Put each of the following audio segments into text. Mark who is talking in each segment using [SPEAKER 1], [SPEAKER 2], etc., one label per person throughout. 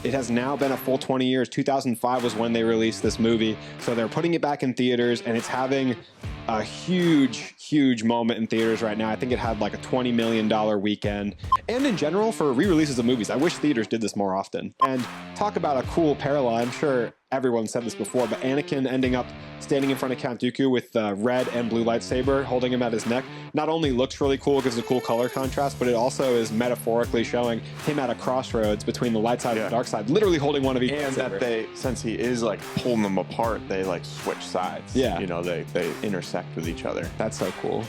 [SPEAKER 1] it has now been a full 20 years. 2005 was when they released this movie. So they're putting it back in theaters, and it's having a huge moment in theaters right now. I think it had like a $20 million weekend. And in general, for re-releases of movies, I wish theaters did this more often. And talk about a cool parallel. I'm sure everyone said this before, but Anakin ending up standing in front of Count Dooku with the red and blue lightsaber holding him at his neck not only looks really cool, gives a cool color contrast, but it also is metaphorically showing him at a crossroads between the light side and the dark side, literally holding one of each.
[SPEAKER 2] And that they, since he is like pulling them apart, they like switch sides.
[SPEAKER 1] Yeah.
[SPEAKER 2] You know, they intersect with each other.
[SPEAKER 1] That's so cool.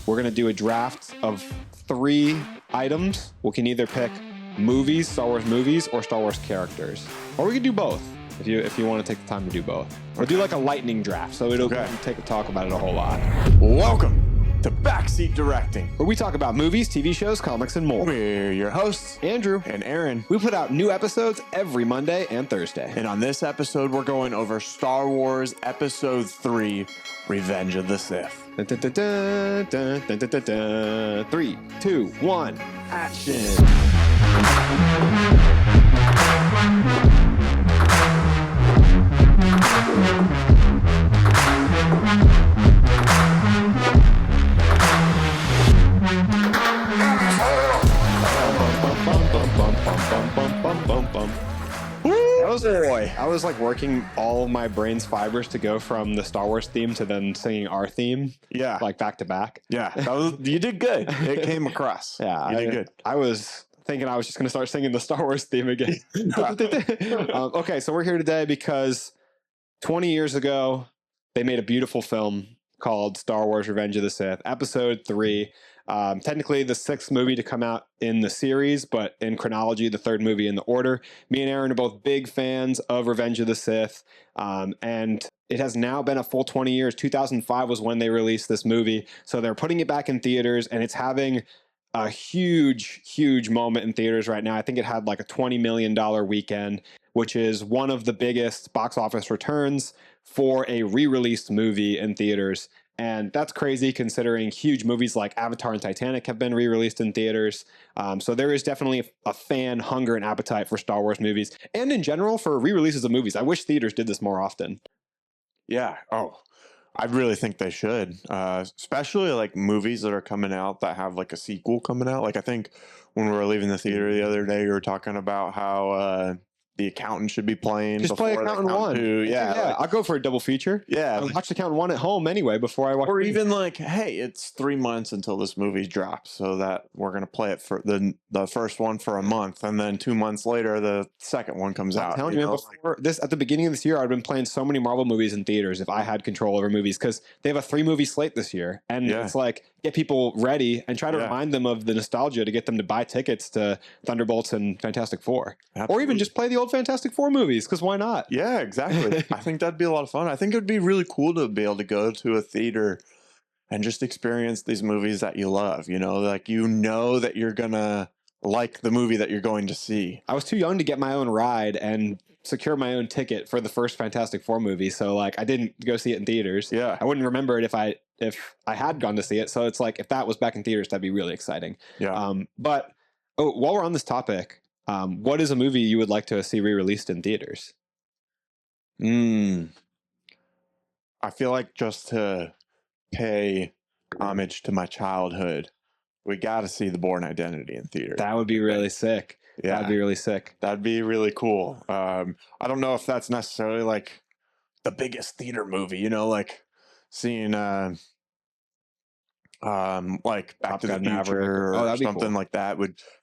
[SPEAKER 1] We're going to do a draft of 3 items. We can either pick movies, Star Wars movies, or Star Wars characters. Or we could do both. If you want to take the time to do both. Or do like a lightning draft, so it'll talk about it a whole lot.
[SPEAKER 2] Welcome to Backseat Directing,
[SPEAKER 1] where we talk about movies, TV shows, comics, and more.
[SPEAKER 2] We're your hosts,
[SPEAKER 1] Andrew
[SPEAKER 2] and Aaron.
[SPEAKER 1] We put out new episodes every Monday and Thursday.
[SPEAKER 2] And on this episode, we're going over Star Wars Episode 3, Revenge of the Sith.
[SPEAKER 1] 3, 2, 1, action. I was like working all of my brain's fibers to go from the Star Wars theme to then singing our theme.
[SPEAKER 2] Yeah.
[SPEAKER 1] Like back to back.
[SPEAKER 2] Yeah. You did good. It came across.
[SPEAKER 1] Yeah.
[SPEAKER 2] You did good.
[SPEAKER 1] I was thinking I was just going to start singing the Star Wars theme again. Okay. So we're here today because 20 years ago, they made a beautiful film called Star Wars Revenge of the Sith, Episode 3. Technically the 6th movie to come out in the series, but in chronology, the 3rd movie in the order. Me and Aaron are both big fans of Revenge of the Sith, and it has now been a full 20 years. 2005 was when they released this movie, so they're putting it back in theaters, and it's having a huge moment in theaters right now. I think it had like a $20 million weekend, which is one of the biggest box office returns for a re-released movie in theaters. And that's crazy considering huge movies like Avatar and Titanic have been re-released in theaters. So there is definitely a fan hunger and appetite for Star Wars movies. And in general, for re-releases of movies. I wish theaters did this more often.
[SPEAKER 2] Yeah. Oh, I really think they should. Especially like movies that are coming out that have like a sequel coming out. Like I think when we were leaving the theater the other day, you were talking about how the Accountant should be playing.
[SPEAKER 1] Just play Accountant 1.
[SPEAKER 2] 2. Yeah.
[SPEAKER 1] Like, I'll go for a double feature.
[SPEAKER 2] Yeah.
[SPEAKER 1] I'll watch Accountant 1 at home anyway before I watch.
[SPEAKER 2] Or even like, hey, it's 3 months until this movie drops, so that we're going to play it for the first one for a month, and then 2 months later, the second one comes out.
[SPEAKER 1] I'm telling you, man, before this, at the beginning of this year, I'd been playing so many Marvel movies in theaters if I had control over movies, because they have a 3-movie slate this year. And it's like, get people ready and try to remind them of the nostalgia to get them to buy tickets to Thunderbolts and Fantastic Four.
[SPEAKER 2] Absolutely.
[SPEAKER 1] Or even just play the old Fantastic Four movies, because why not?
[SPEAKER 2] Yeah, exactly. I think that'd be a lot of fun. I think it'd be really cool to be able to go to a theater and just experience these movies that you love, you know, like that you're gonna like the movie that you're going to see.
[SPEAKER 1] I was too young to get my own ride and secure my own ticket for the first Fantastic Four movie, so like I didn't go see it in theaters.
[SPEAKER 2] Yeah.
[SPEAKER 1] I wouldn't remember it if I had gone to see it, so it's like if that was back in theaters, that'd be really exciting.
[SPEAKER 2] Yeah.
[SPEAKER 1] But while we're on this topic, what is a movie you would like to see re-released in theaters?
[SPEAKER 2] I feel like just to pay homage to my childhood, we got to see The Bourne Identity in theater.
[SPEAKER 1] That would be really sick.
[SPEAKER 2] Yeah.
[SPEAKER 1] That'd be really sick.
[SPEAKER 2] That'd be really cool. I don't know if that's necessarily like the biggest theater movie, you know, like seeing like Back to the Future or something like that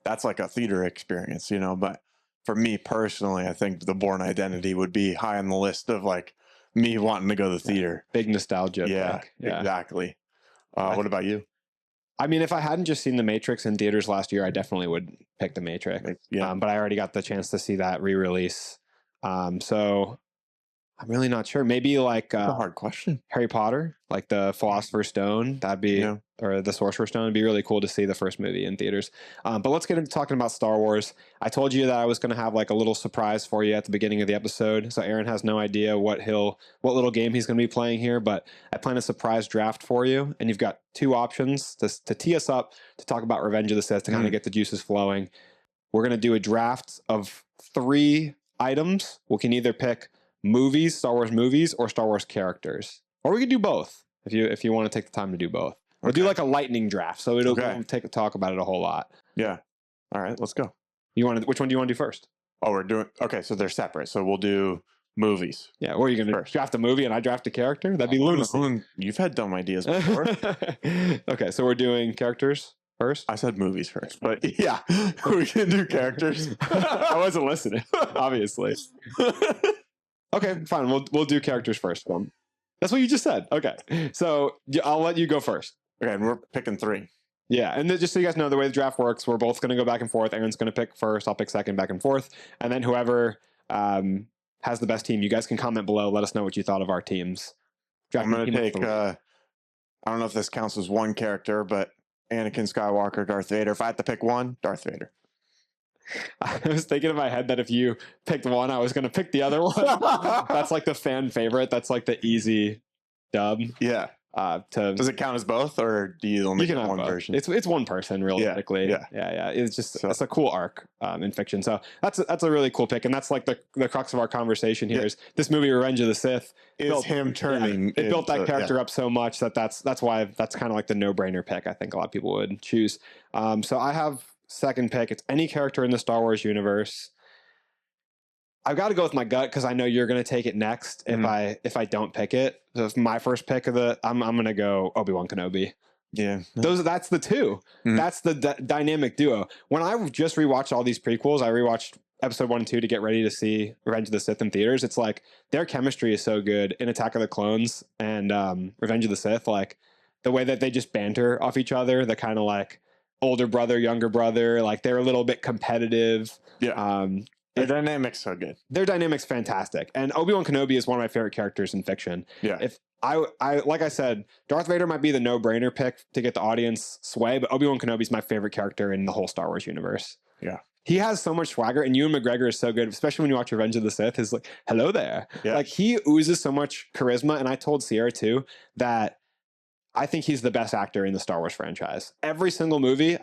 [SPEAKER 2] that's like a theater experience, you know. But for me personally, I think The Bourne Identity would be high on the list of like me wanting to go to the theater.
[SPEAKER 1] Big nostalgia.
[SPEAKER 2] Yeah, exactly. What about you?
[SPEAKER 1] I mean, if I hadn't just seen The Matrix in theaters last year, I definitely would pick The Matrix.
[SPEAKER 2] Yeah.
[SPEAKER 1] But I already got the chance to see that re-release. So I'm really not sure. Maybe like
[SPEAKER 2] That's a hard question.
[SPEAKER 1] Harry Potter, like the Philosopher's Stone. That'd be, or the Sorcerer's Stone. It'd be really cool to see the first movie in theaters. But let's get into talking about Star Wars. I told you that I was going to have like a little surprise for you at the beginning of the episode. So Aaron has no idea what little game he's going to be playing here. But I plan a surprise draft for you, and you've got 2 options to tee us up to talk about Revenge of the Sith to kind of get the juices flowing. we're going to do a draft of 3 items. We can either pick movies, Star Wars movies, or Star Wars characters, or we could do both if you want to take the time to do both. We'll do like a lightning draft, so it'll talk about it a whole lot.
[SPEAKER 2] Yeah. All right, let's go.
[SPEAKER 1] Which one do you want to do first?
[SPEAKER 2] Oh, we're doing okay. So they're separate. So we'll do movies.
[SPEAKER 1] Yeah, or are you going to draft a movie and I draft a character? That'd be lunacy.
[SPEAKER 2] You've had dumb ideas before.
[SPEAKER 1] Okay, so we're doing characters first.
[SPEAKER 2] I said movies first, but yeah, we can do characters.
[SPEAKER 1] I wasn't listening, obviously. Okay, fine. We'll do characters first. That's what you just said. Okay, so I'll let you go first.
[SPEAKER 2] Okay, and we're picking 3.
[SPEAKER 1] Yeah, and just so you guys know, the way the draft works, we're both going to go back and forth. Aaron's going to pick first. I'll pick second, back and forth, and then whoever has the best team, you guys can comment below. Let us know what you thought of our teams.
[SPEAKER 2] I'm going to take. I don't know if this counts as one character, but Anakin Skywalker, Darth Vader. If I had to pick one, Darth Vader.
[SPEAKER 1] I was thinking in my head that if you picked one, I was going to pick the other one. That's like the fan favorite. That's like the easy dub.
[SPEAKER 2] Yeah. Does it count as both, or do you only get one version?
[SPEAKER 1] It's one person, realistically. Yeah. It's just it's a cool arc in fiction. So that's a really cool pick, and that's like the crux of our conversation here. Is this movie Revenge of the Sith
[SPEAKER 2] is him turning?
[SPEAKER 1] It built that character up so much that's why that's kind of like the no-brainer pick. I think a lot of people would choose. So I have second pick. It's any character in the Star Wars universe. I've got to go with my gut because I know you're going to take it next if I don't pick it. So if my first pick of I'm going to go Obi-Wan Kenobi.
[SPEAKER 2] Yeah.
[SPEAKER 1] That's the 2. That's the dynamic duo. When I just rewatched all these prequels, I rewatched episode 1 and 2 to get ready to see Revenge of the Sith in theaters. It's like their chemistry is so good in Attack of the Clones and Revenge of the Sith. Like the way that they just banter off each other, the kind of like older brother, younger brother, like they're a little bit competitive.
[SPEAKER 2] Yeah. Their dynamic's so good.
[SPEAKER 1] Their dynamic's fantastic. And Obi-Wan Kenobi is one of my favorite characters in fiction.
[SPEAKER 2] Yeah.
[SPEAKER 1] If I like I said, Darth Vader might be the no-brainer pick to get the audience sway, but Obi-Wan Kenobi is my favorite character in the whole Star Wars universe.
[SPEAKER 2] Yeah.
[SPEAKER 1] He has so much swagger, and Ewan McGregor is so good, especially when you watch Revenge of the Sith. Is like, hello there.
[SPEAKER 2] Yeah.
[SPEAKER 1] Like he oozes so much charisma, and I told Sierra too that I think he's the best actor in the Star Wars franchise. Every single movie,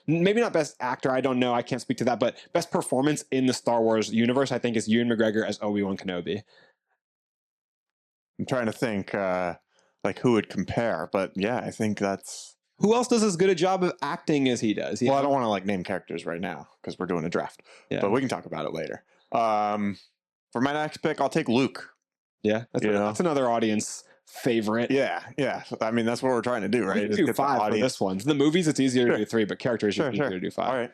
[SPEAKER 1] maybe not best actor, I don't know, I can't speak to that, but best performance in the Star Wars universe, I think, is Ewan McGregor as Obi-Wan Kenobi.
[SPEAKER 2] I'm trying to think like who would compare, but yeah, I think that's...
[SPEAKER 1] Who else does as good a job of acting as he does?
[SPEAKER 2] Well, I don't want to like name characters right now because we're doing a draft, but we can talk about it later. For my next pick, I'll take Luke.
[SPEAKER 1] Yeah, that's another audience favorite.
[SPEAKER 2] Yeah. I mean, that's what we're trying to do, right?
[SPEAKER 1] We can do 5 for this one. The movies, it's easier to do 3, but characters, it's easier to do 5.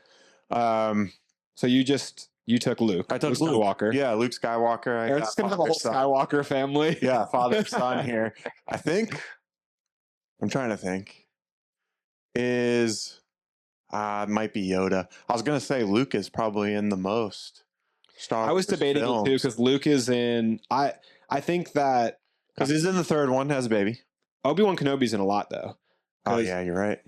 [SPEAKER 2] All right.
[SPEAKER 1] So you took Luke.
[SPEAKER 2] I took
[SPEAKER 1] Luke Skywalker.
[SPEAKER 2] Yeah, Luke Skywalker.
[SPEAKER 1] It's gonna have a whole Skywalker family.
[SPEAKER 2] Yeah, father son here. I think. I'm trying to think. Might be Yoda. I was gonna say Luke is probably in the most Star Wars.
[SPEAKER 1] I was debating it too because Luke is in. I think that.
[SPEAKER 2] Because he's in the third one, has a baby.
[SPEAKER 1] Obi-Wan Kenobi's in a lot though.
[SPEAKER 2] Oh yeah, you're right.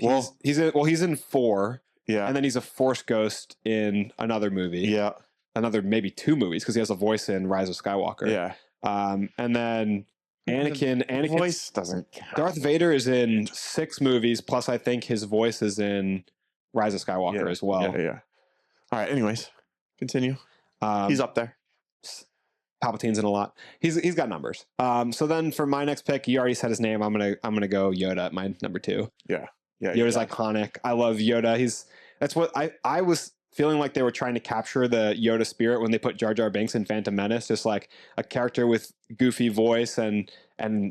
[SPEAKER 1] He's in 4.
[SPEAKER 2] Yeah,
[SPEAKER 1] and then he's a Force ghost in another movie.
[SPEAKER 2] Yeah,
[SPEAKER 1] another maybe 2 movies because he has a voice in Rise of Skywalker.
[SPEAKER 2] Yeah,
[SPEAKER 1] and then Anakin
[SPEAKER 2] voice doesn't count.
[SPEAKER 1] Darth Vader is in 6 movies. Plus, I think his voice is in Rise of Skywalker as well.
[SPEAKER 2] Yeah. All right. Anyways, continue. He's up there.
[SPEAKER 1] Palpatine's in a lot. He's got numbers. So then for my next pick, you already said his name. I'm gonna go Yoda at my number 2.
[SPEAKER 2] Yeah.
[SPEAKER 1] Yoda's iconic. I love Yoda. That's what I was feeling like they were trying to capture the Yoda spirit when they put Jar Jar Binks in Phantom Menace, just like a character with goofy voice and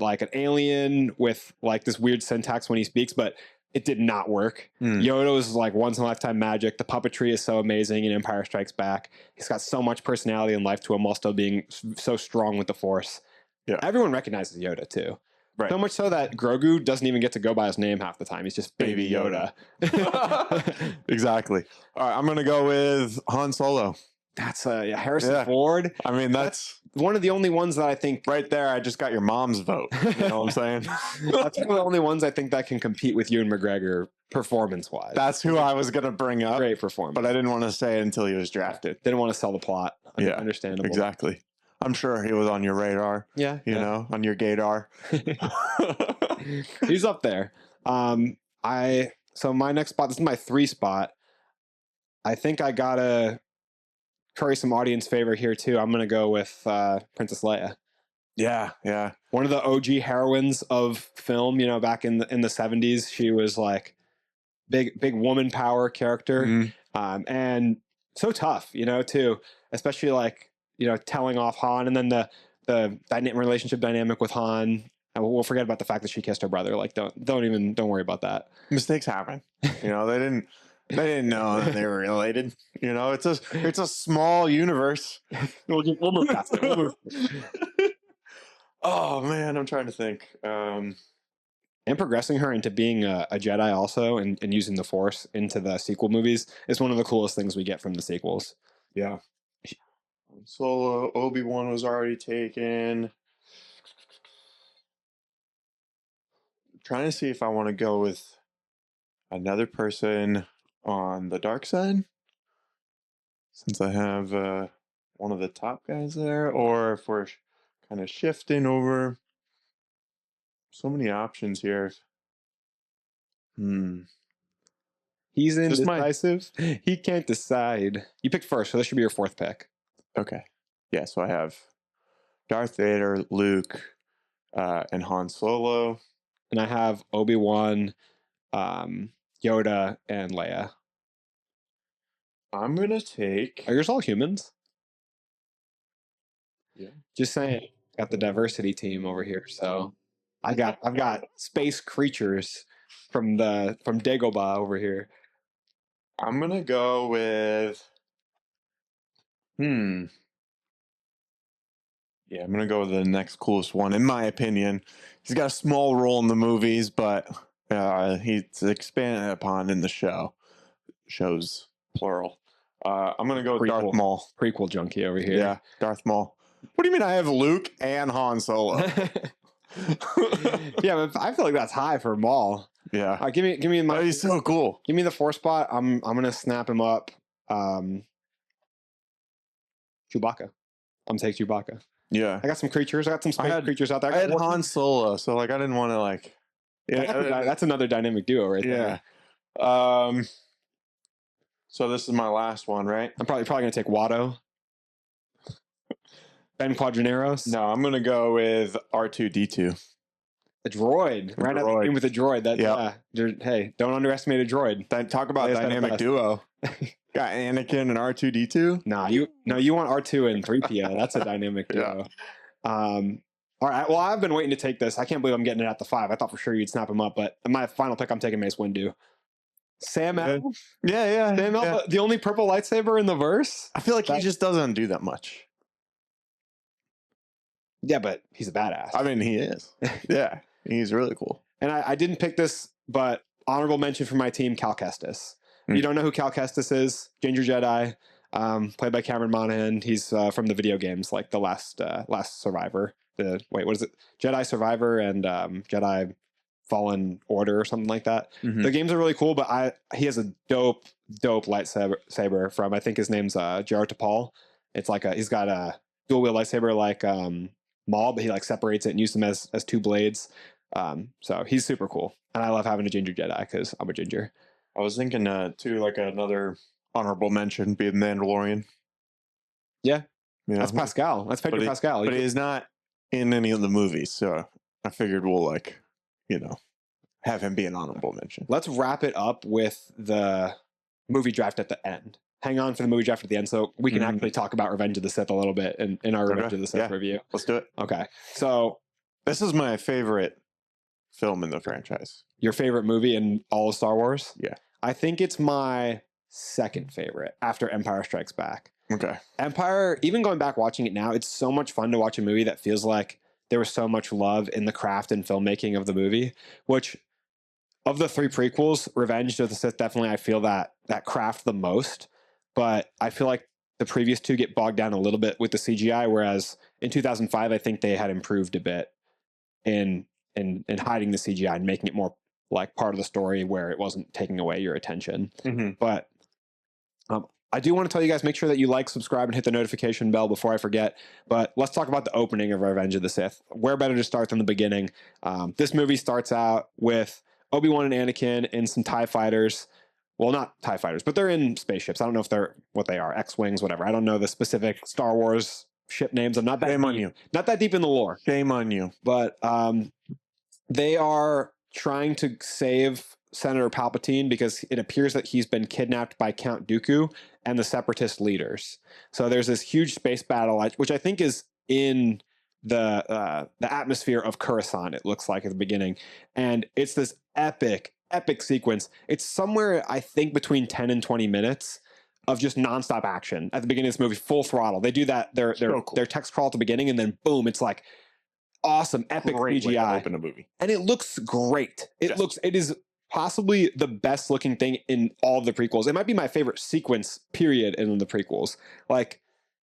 [SPEAKER 1] like an alien with like this weird syntax when he speaks, but it did not work. Yoda was like once in a lifetime magic. The puppetry is so amazing in Empire Strikes Back. He's got so much personality and life to him while still being so strong with the Force.
[SPEAKER 2] Yeah.
[SPEAKER 1] Everyone recognizes Yoda too.
[SPEAKER 2] Right.
[SPEAKER 1] So much so that Grogu doesn't even get to go by his name half the time. He's just Baby Yoda.
[SPEAKER 2] Exactly. All right, I'm going to go with Han Solo.
[SPEAKER 1] That's Harrison Ford.
[SPEAKER 2] I mean, that's
[SPEAKER 1] one of the only ones that I think...
[SPEAKER 2] Right there, I just got your mom's vote. You know what I'm saying?
[SPEAKER 1] That's one of the only ones I think that can compete with Ewan McGregor performance-wise.
[SPEAKER 2] That's who I was going to bring up.
[SPEAKER 1] Great performance.
[SPEAKER 2] But I didn't want to say it until he was drafted.
[SPEAKER 1] Didn't want to sell the plot.
[SPEAKER 2] Yeah.
[SPEAKER 1] Understandable.
[SPEAKER 2] Exactly. I'm sure he was on your radar.
[SPEAKER 1] Yeah.
[SPEAKER 2] You know, on your gaydar.
[SPEAKER 1] He's up there. So my next spot, this is my 3 spot. I think I gotta curry some audience favor here too. I'm gonna go with Princess Leia.
[SPEAKER 2] Yeah, yeah.
[SPEAKER 1] One of the OG heroines of film. Back in the 70s, she was like big woman power character, and so tough. Too, especially like telling off Han, and then the relationship dynamic with Han. And we'll forget about the fact that she kissed her brother. Like, don't worry about that.
[SPEAKER 2] Mistakes happen. They didn't know that they were related. It's a small universe.
[SPEAKER 1] We'll move past it.
[SPEAKER 2] Oh man, I'm trying to think.
[SPEAKER 1] And progressing her into being a Jedi also, and using the Force into the sequel movies is one of the coolest things we get from the sequels.
[SPEAKER 2] Yeah. Solo, Obi-Wan was already taken. Trying to see if I want to go with another person on the dark side, since I have one of the top guys there, or if we're kind of shifting over. So many options here.
[SPEAKER 1] He's indecisive. He can't decide. You picked first, so this should be your fourth pick.
[SPEAKER 2] Okay. Yeah, so I have Darth Vader, Luke, and Han Solo.
[SPEAKER 1] And I have Obi-Wan, Yoda, and Leia.
[SPEAKER 2] I'm gonna take.
[SPEAKER 1] Are yours all humans?
[SPEAKER 2] Yeah.
[SPEAKER 1] Just saying. Got the diversity team over here, so I've got space creatures from Dagobah over here.
[SPEAKER 2] I'm gonna go with. Yeah, I'm gonna go with the next coolest one, in my opinion. He's got a small role in the movies, but he's expanded upon in the shows plural. I'm gonna go with Darth Maul.
[SPEAKER 1] Prequel junkie over here.
[SPEAKER 2] Yeah, Darth Maul. What do you mean I have Luke and Han Solo?
[SPEAKER 1] Yeah, but I feel like that's high for Maul.
[SPEAKER 2] Yeah.
[SPEAKER 1] Give me my.
[SPEAKER 2] Oh, he's so cool.
[SPEAKER 1] Give me the 4th spot. I'm gonna snap him up. Chewbacca. I'm gonna take Chewbacca.
[SPEAKER 2] Yeah.
[SPEAKER 1] I got some creatures. I got some space creatures out there.
[SPEAKER 2] I had Han Solo, so like I didn't want to like.
[SPEAKER 1] Yeah, that's another dynamic duo right there.
[SPEAKER 2] Yeah. So this is my last one, right?
[SPEAKER 1] I'm probably gonna take Watto. Ben Quadraneros.
[SPEAKER 2] No, I'm gonna go with R2D2.
[SPEAKER 1] A droid. Right out the game with a droid. Hey, don't underestimate a droid.
[SPEAKER 2] Talk about dynamic duo. Got Anakin and R2D2.
[SPEAKER 1] Nah, you want R2 and 3PO. That's a dynamic duo. All right. Well, I've been waiting to take this. I can't believe I'm getting it at the 5. I thought for sure you'd snap him up, but my final pick, I'm taking Mace Windu. Sam L.
[SPEAKER 2] Yeah.
[SPEAKER 1] Sam L. The only purple lightsaber in the verse.
[SPEAKER 2] I feel like he just doesn't do that much.
[SPEAKER 1] Yeah, but he's a badass.
[SPEAKER 2] I mean, he is. Yeah, he's really cool.
[SPEAKER 1] And I didn't pick this, but honorable mention for my team, Cal Kestis. If you don't know who Cal Kestis is, Ginger Jedi, played by Cameron Monaghan. He's from the video games, like the last Survivor. What is it? Jedi Survivor and Jedi Fallen Order or something like that. Mm-hmm. The games are really cool, but he has a dope lightsaber from, I think his name's Jaro Tapal. It's like he's got a dual wield lightsaber like Maul, but he like separates it and uses them as 2 blades. So he's super cool, and I love having a ginger Jedi because I'm a ginger.
[SPEAKER 2] I was thinking too, like another honorable mention be the Mandalorian.
[SPEAKER 1] Yeah, that's Pascal. That's Pedro Pascal.
[SPEAKER 2] But he's not in any of the movies, so I figured we'll have him be an honorable mention.
[SPEAKER 1] Let's wrap it up with the movie draft at the end. Hang on for the movie draft at the end so we can actually talk about Revenge of the Sith a little bit in our Revenge of the Sith review.
[SPEAKER 2] Let's do it.
[SPEAKER 1] Okay. So
[SPEAKER 2] this is my favorite film in the franchise.
[SPEAKER 1] Your favorite movie in all of Star Wars?
[SPEAKER 2] Yeah.
[SPEAKER 1] I think it's my second favorite after Empire Strikes Back.
[SPEAKER 2] Okay.
[SPEAKER 1] Empire, even going back watching it now, it's so much fun to watch a movie that feels like there was so much love in the craft and filmmaking of the movie, which of the 3 prequels, Revenge of the Sith, definitely I feel that craft the most. But I feel like the previous 2 get bogged down a little bit with the CGI, whereas in 2005, I think they had improved a bit in hiding the CGI and making it more like part of the story where it wasn't taking away your attention. Mm-hmm. But I do want to tell you guys, make sure that you like, subscribe, and hit the notification bell before I forget. But let's talk about the opening of Revenge of the Sith. Where better to start than the beginning? This movie starts out with Obi-Wan and Anakin in some TIE fighters well, not TIE fighters, but they're in spaceships. I don't know if they're what they are, X-Wings, whatever. I don't know the specific Star Wars ship names. I'm not that
[SPEAKER 2] Shame
[SPEAKER 1] deep,
[SPEAKER 2] on you.
[SPEAKER 1] not that deep in the lore.
[SPEAKER 2] Shame on you.
[SPEAKER 1] But they are trying to save Senator Palpatine because it appears that he's been kidnapped by Count Dooku and the Separatist leaders. So there's this huge space battle, which I think is in the atmosphere of Coruscant. It looks like at the beginning, and it's this epic sequence. It's somewhere I think between 10 and 20 minutes of just nonstop action at the beginning of this movie, full throttle. They do that their text crawl at the beginning, and then boom, it's like awesome epic
[SPEAKER 2] Great way to
[SPEAKER 1] CGI.
[SPEAKER 2] open a movie.
[SPEAKER 1] And it looks great. It is possibly the best looking thing in all of the prequels. It might be my favorite sequence period in the prequels. Like,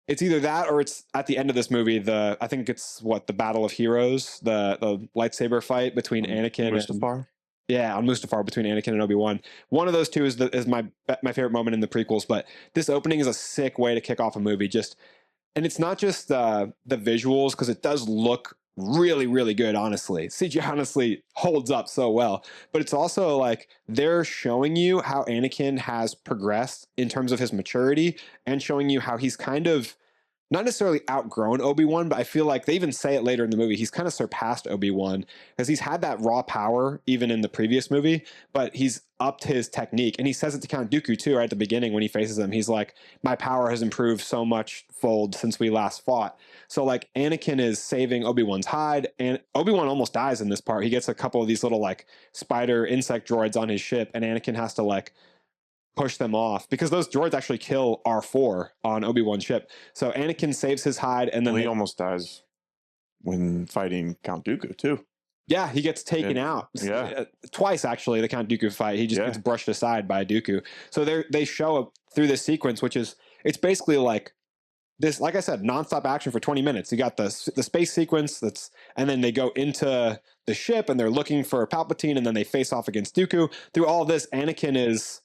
[SPEAKER 1] it's either that or it's at the end of this movie, I think it's the Battle of Heroes, the lightsaber fight between Anakin and
[SPEAKER 2] Mustafar.
[SPEAKER 1] Yeah, on Mustafar between Anakin and Obi-Wan. One of those two is my favorite moment in the prequels, but this opening is a sick way to kick off a movie. And it's not just the visuals, because it does look really, really good, honestly. CGI honestly holds up so well. But it's also like they're showing you how Anakin has progressed in terms of his maturity, and showing you how he's kind of not necessarily outgrown Obi-Wan, but I feel like they even say it later in the movie. He's kind of surpassed Obi-Wan because he's had that raw power even in the previous movie, but he's upped his technique. And he says it to Count Dooku too, right at the beginning when he faces him. He's like, my power has improved so much fold since we last fought. So like Anakin is saving Obi-Wan's hide, and Obi-Wan almost dies in this part. He gets a couple of these little like spider insect droids on his ship, and Anakin has to like push them off because those droids actually kill R4 on Obi-Wan's ship. So Anakin saves his hide, and then
[SPEAKER 2] he almost dies when fighting Count Dooku too.
[SPEAKER 1] Yeah, he gets taken out.
[SPEAKER 2] Yeah.
[SPEAKER 1] Twice actually, the Count Dooku fight. He just gets brushed aside by Dooku. So they show up through this sequence, which is, it's basically like this, like I said, nonstop action for 20 minutes. You got the space sequence and then they go into the ship and they're looking for Palpatine, and then they face off against Dooku. Through all this, Anakin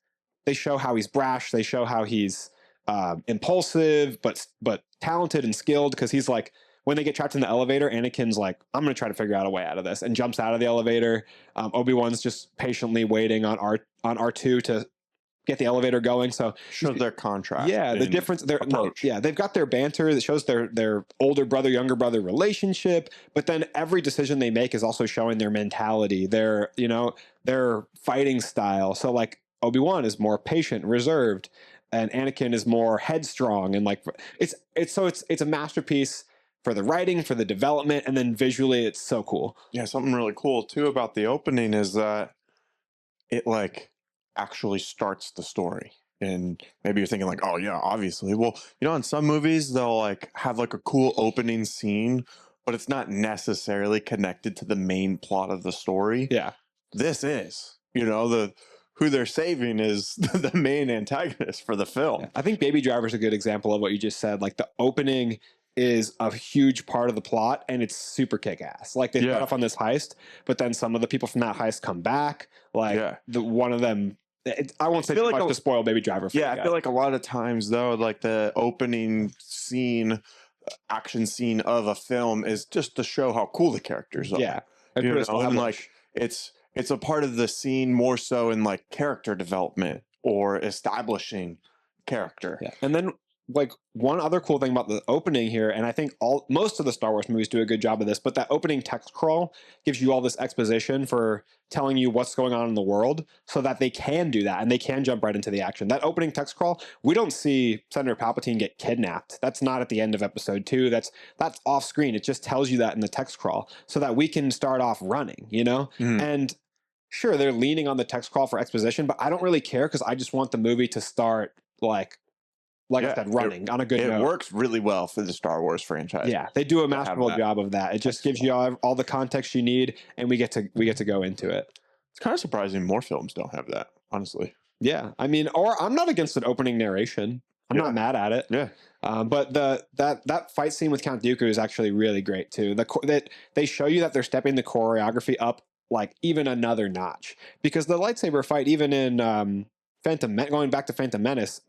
[SPEAKER 1] they show how he's brash. They show how he's impulsive, but talented and skilled, because he's like, when they get trapped in the elevator, Anakin's like, I'm going to try to figure out a way out of this, and jumps out of the elevator. Obi-Wan's just patiently waiting on R2 to get the elevator going. So
[SPEAKER 2] shows their contrast.
[SPEAKER 1] Yeah, the difference. They've got their banter that shows their older brother, younger brother relationship, but then every decision they make is also showing their mentality, their fighting style. So like Obi-Wan is more patient, reserved, and Anakin is more headstrong, and like it's a masterpiece for the writing, for the development, and then visually it's so cool. Yeah,
[SPEAKER 2] something really cool too about the opening is that it like actually starts the story. And maybe you're thinking like, oh yeah, obviously. Well, in some movies they'll like have like a cool opening scene, but it's not necessarily connected to the main plot of the story.
[SPEAKER 1] Yeah.
[SPEAKER 2] This is, who they're saving is the main antagonist for the film.
[SPEAKER 1] Yeah. I think Baby Driver's a good example of what you just said. Like the opening is a huge part of the plot, and it's super kick-ass. Like they start off on this heist, but then some of the people from that heist come back. Like one of them, I won't say too much to spoil Baby Driver.
[SPEAKER 2] I feel like a lot of times though, like the opening scene, action scene of a film is just to show how cool the characters are.
[SPEAKER 1] Yeah,
[SPEAKER 2] and like it's a part of the scene more so in like character development or establishing character.
[SPEAKER 1] Yeah, and then like one other cool thing about the opening here, and I think most of the Star Wars movies do a good job of this, but that opening text crawl gives you all this exposition for telling you what's going on in the world, so that they can do that and they can jump right into the action. That opening text crawl, we don't see Senator Palpatine get kidnapped. That's not at the end of episode 2. That's off screen. It just tells you that in the text crawl so that we can start off running, And sure, they're leaning on the text crawl for exposition, but I don't really care because I just want the movie to start like I said, running on a good note.
[SPEAKER 2] It works really well for the Star Wars franchise.
[SPEAKER 1] Yeah, they do a masterful job of that. It just gives you all the context you need, and we get to go into it.
[SPEAKER 2] It's kind of surprising more films don't have that, honestly.
[SPEAKER 1] Yeah, I mean, or I'm not against an opening narration. I'm not mad at it.
[SPEAKER 2] Yeah.
[SPEAKER 1] But that fight scene with Count Dooku is actually really great too. That they show you that they're stepping the choreography up like even another notch, because the lightsaber fight, even in going back to Phantom Menace,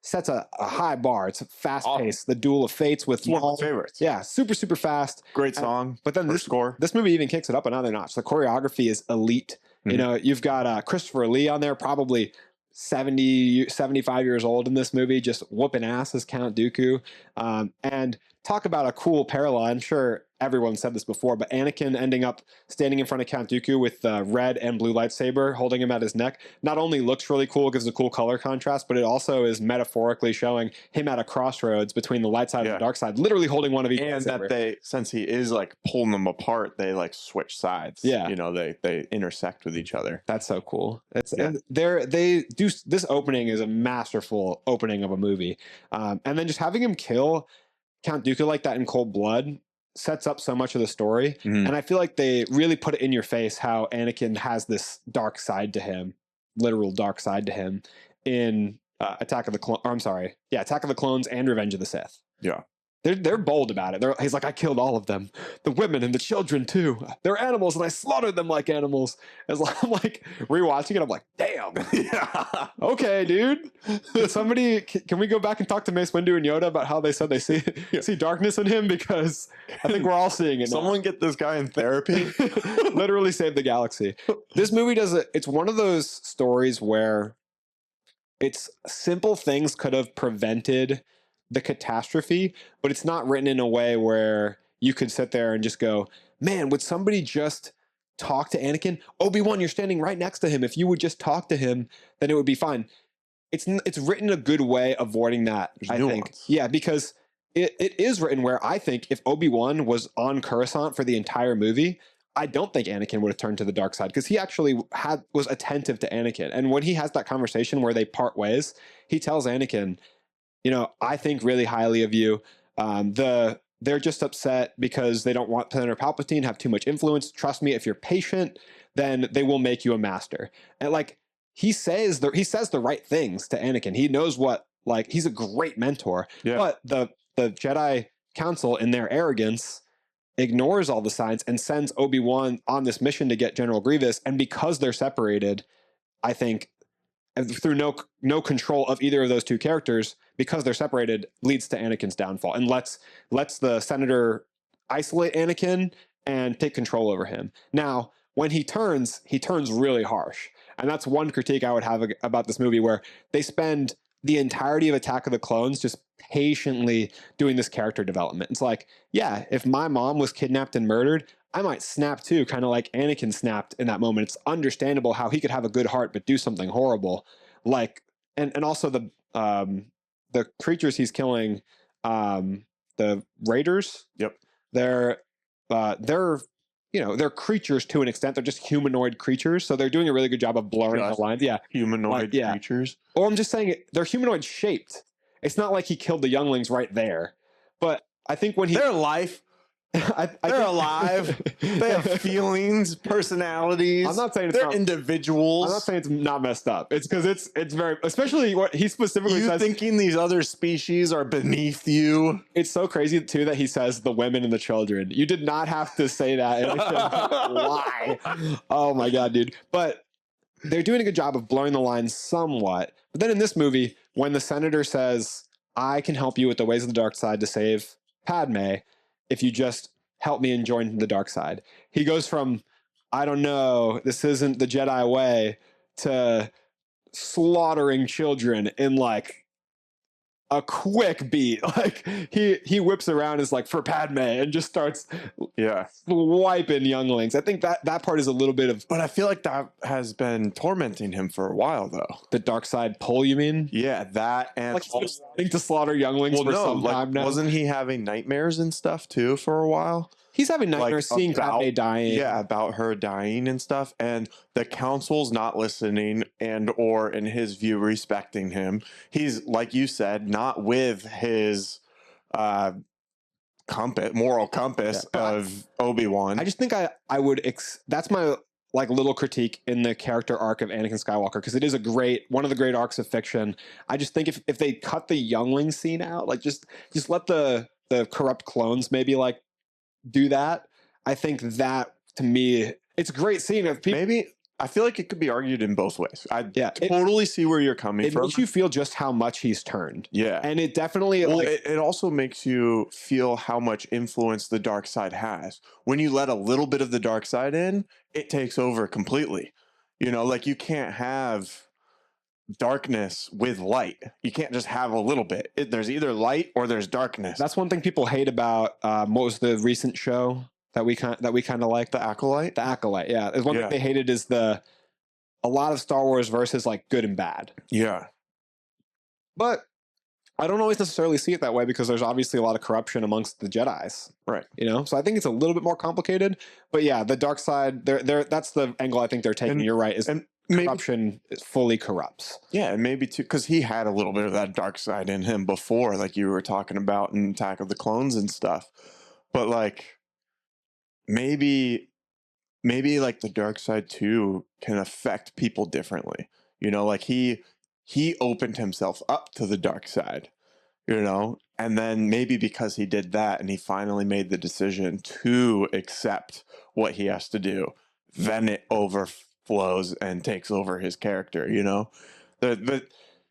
[SPEAKER 1] sets a high bar. It's fast paced. The Duel of Fates with
[SPEAKER 2] one of my favorites.
[SPEAKER 1] Yeah, super fast.
[SPEAKER 2] Great song.
[SPEAKER 1] But then this movie even kicks it up another notch. The choreography is elite. You've got Christopher Lee on there, probably 75 years old in this movie, just whooping ass as Count Dooku. And talk about a cool parallel. I'm sure everyone said this before, but Anakin ending up standing in front of Count Dooku with the red and blue lightsaber holding him at his neck not only looks really cool, gives a cool color contrast, but it also is metaphorically showing him at a crossroads between the light side and the dark side, literally holding one of each.
[SPEAKER 2] And lightsaber. That since he is like pulling them apart, they like switch sides.
[SPEAKER 1] Yeah.
[SPEAKER 2] They intersect with each other.
[SPEAKER 1] That's so cool. And they do this opening is a masterful opening of a movie. And then just having him kill Count Dooku like that in cold blood sets up so much of the story. And I feel like they really put it in your face how Anakin has this dark side to him, literal dark side to him in Attack of the Clones and Revenge of the Sith.
[SPEAKER 2] Yeah.
[SPEAKER 1] They're bold about it. He's like, I killed all of them, the women and the children too. They're animals, and I slaughtered them like animals. I'm like rewatching it. I'm like, damn.
[SPEAKER 2] Yeah.
[SPEAKER 1] Okay, dude. Can we go back and talk to Mace Windu and Yoda about how they said they see darkness in him? Because I think we're all seeing it.
[SPEAKER 2] Someone get this guy in therapy.
[SPEAKER 1] Literally save the galaxy. This movie it's one of those stories where it's simple things could have prevented the catastrophe, but it's not written in a way where you could sit there and just go, man, would somebody just talk to Anakin? Obi-Wan, you're standing right next to him. If you would just talk to him, then it would be fine. It's written a good way avoiding that.
[SPEAKER 2] There's
[SPEAKER 1] I
[SPEAKER 2] nuance.
[SPEAKER 1] think. Yeah, because it is written where I think if Obi-Wan was on Coruscant for the entire movie, I don't think Anakin would have turned to the dark side, because he actually was attentive to Anakin. And when he has that conversation where they part ways, he tells Anakin, I think really highly of you. They're just upset because they don't want Senator Palpatine to have too much influence. Trust me, if you're patient, then they will make you a master. And like he says the right things to Anakin. He knows he's a great mentor.
[SPEAKER 2] Yeah.
[SPEAKER 1] But the Jedi Council, in their arrogance, ignores all the signs and sends Obi-Wan on this mission to get General Grievous. And because they're separated, I think through no control of either of those two characters, because they're separated, leads to Anakin's downfall and lets the Senator isolate Anakin and take control over him. Now, when he turns really harsh. And that's one critique I would have about this movie, where they spend the entirety of Attack of the Clones just patiently doing this character development. It's like, yeah, if my mom was kidnapped and murdered, I might snap too, kind of like Anakin snapped in that moment. It's understandable how he could have a good heart but do something horrible. Like, and also the creatures he's killing, the Raiders.
[SPEAKER 2] Yep.
[SPEAKER 1] They're creatures to an extent. They're just humanoid creatures, so they're doing a really good job of blurring the lines. Yeah,
[SPEAKER 2] humanoid creatures.
[SPEAKER 1] Or I'm just saying they're humanoid shaped. It's not like he killed the younglings right there, but I think when
[SPEAKER 2] their life. They're alive. They have feelings, personalities.
[SPEAKER 1] I'm not saying
[SPEAKER 2] they're individuals.
[SPEAKER 1] I'm not saying it's not messed up. It's because it's very, especially what he specifically says.
[SPEAKER 2] You thinking these other species are beneath you?
[SPEAKER 1] It's so crazy too that he says the women and the children. You did not have to say that. Why? Oh my god, dude! But they're doing a good job of blurring the lines somewhat. But then in this movie, when the senator says, "I can help you with the ways of the dark side to save Padme, if you just help me and join the dark side," he goes from, I don't know, this isn't the Jedi way, to slaughtering children in like a quick beat. Like he whips around as like, for Padme, and just starts wiping younglings. I think that part is a little bit of,
[SPEAKER 2] but I feel like that has been tormenting him for a while though.
[SPEAKER 1] The dark side pull, you mean?
[SPEAKER 2] Yeah, that, and
[SPEAKER 1] like he's been wanting to slaughter younglings for some time now.
[SPEAKER 2] Wasn't he having nightmares and stuff too for a while?
[SPEAKER 1] He's having nightmares seeing Padme dying.
[SPEAKER 2] Yeah, about her dying and stuff. And the council's not listening or, in his view, respecting him. He's, like you said, not with his moral compass of Obi-Wan.
[SPEAKER 1] I just think I would... that's my like little critique in the character arc of Anakin Skywalker, because it is one of the great arcs of fiction. I just think if they cut the youngling scene out, like just let the corrupt clones maybe like do that. I think that, to me, it's a great scene of people.
[SPEAKER 2] Maybe I feel like it could be argued in both ways. I totally see where you're coming from.
[SPEAKER 1] It makes you feel just how much he's turned.
[SPEAKER 2] Yeah.
[SPEAKER 1] And it definitely...
[SPEAKER 2] it also makes you feel how much influence the dark side has. When you let a little bit of the dark side in, it takes over completely. Like you can't have darkness with light. You can't just have a little bit. There's either light or there's darkness.
[SPEAKER 1] That's one thing people hate about what was the recent show that we kind of like,
[SPEAKER 2] The Acolyte.
[SPEAKER 1] The Acolyte. Yeah, there's one thing they hated is a lot of Star Wars versus like good and bad.
[SPEAKER 2] Yeah,
[SPEAKER 1] but I don't always necessarily see it that way because there's obviously a lot of corruption amongst the Jedis.
[SPEAKER 2] Right.
[SPEAKER 1] You know, so I think it's a little bit more complicated. But yeah, the dark side, that's the angle I think they're taking. You're right. Is corruption fully corrupts.
[SPEAKER 2] Yeah, and maybe too, because he had a little bit of that dark side in him before, like you were talking about in Attack of the Clones and stuff. But like, maybe like the dark side too can affect people differently. You know, like he opened himself up to the dark side, you know, and then maybe because he did that and he finally made the decision to accept what he has to do, then it overflows and takes over his character, you know. But